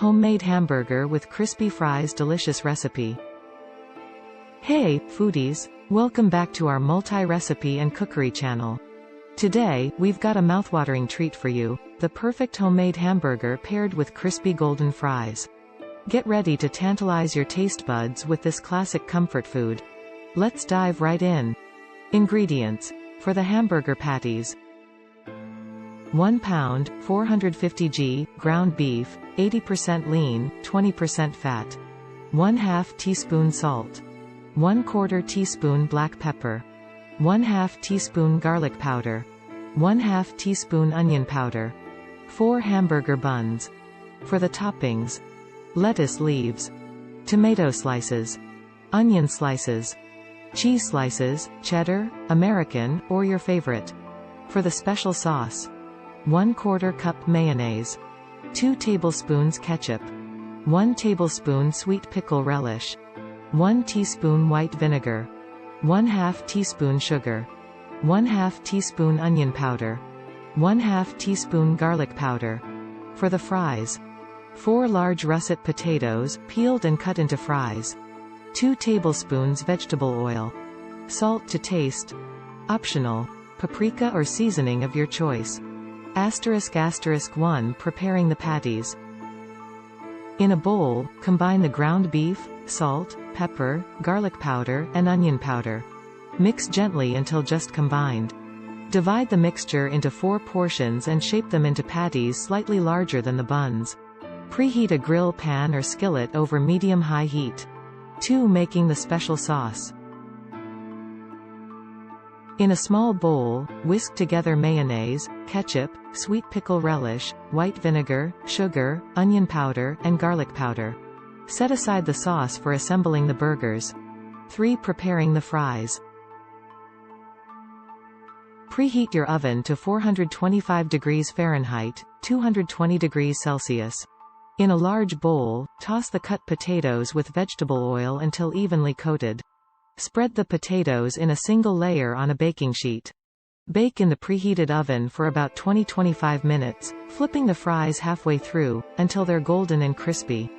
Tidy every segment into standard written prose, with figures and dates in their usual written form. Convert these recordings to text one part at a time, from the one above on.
Homemade hamburger with crispy fries. Delicious recipe. Hey, foodies! Welcome back to our multi-recipe and cookery channel. Today, we've got a mouthwatering treat for you, the perfect homemade hamburger paired with crispy golden fries. Get ready to tantalize your taste buds with this classic comfort food. Let's dive right in. Ingredients. For the hamburger patties: 1 pound, 450 g, ground beef, 80% lean, 20% fat. 1/2 teaspoon salt. 1/4 teaspoon black pepper. 1/2 teaspoon garlic powder. 1/2 teaspoon onion powder. 4 hamburger buns. For the toppings: lettuce leaves, tomato slices, onion slices, cheese slices, cheddar, American, or your favorite. For the special sauce: 1/4 cup mayonnaise, 2 tablespoons ketchup, 1 tablespoon sweet pickle relish, 1 teaspoon white vinegar, 1/2 teaspoon sugar, 1/2 teaspoon onion powder, 1/2 teaspoon garlic powder. For the fries: 4 large russet potatoes, peeled and cut into fries. 2 tablespoons vegetable oil. Salt to taste. Optional. Paprika or seasoning of your choice. *****. 1. Preparing the patties. In a bowl, combine the ground beef, salt, pepper, garlic powder, and onion powder. Mix gently until just combined. Divide the mixture into 4 portions and shape them into patties slightly larger than the buns. Preheat a grill pan or skillet over medium-high heat. 2. Making the special sauce. In a small bowl, whisk together mayonnaise, ketchup, sweet pickle relish, white vinegar, sugar, onion powder, and garlic powder. Set aside the sauce for assembling the burgers. 3. Preparing the fries. Preheat your oven to 425 degrees Fahrenheit, 220 degrees Celsius. In a large bowl, toss the cut potatoes with vegetable oil until evenly coated. Spread the potatoes in a single layer on a baking sheet. Bake in the preheated oven for about 20-25 minutes, flipping the fries halfway through, until they're golden and crispy.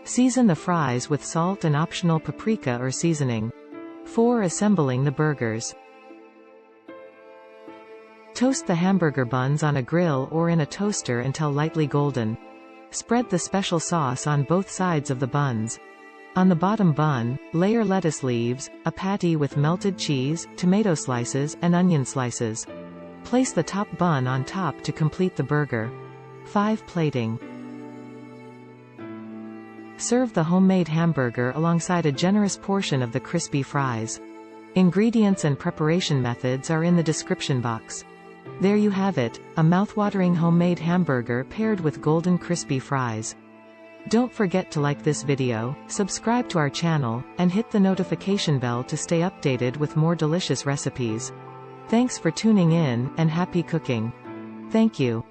Season the fries with salt and optional paprika or seasoning. 4. Assembling the burgers. Toast the hamburger buns on a grill or in a toaster until lightly golden. Spread the special sauce on both sides of the buns. On the bottom bun, layer lettuce leaves, a patty with melted cheese, tomato slices, and onion slices. Place the top bun on top to complete the burger. 5. Plating. Serve the homemade hamburger alongside a generous portion of the crispy fries. Ingredients and preparation methods are in the description box. There you have it, a mouthwatering homemade hamburger paired with golden crispy fries. Don't forget to like this video, subscribe to our channel, and hit the notification bell to stay updated with more delicious recipes. Thanks for tuning in, and happy cooking. Thank you.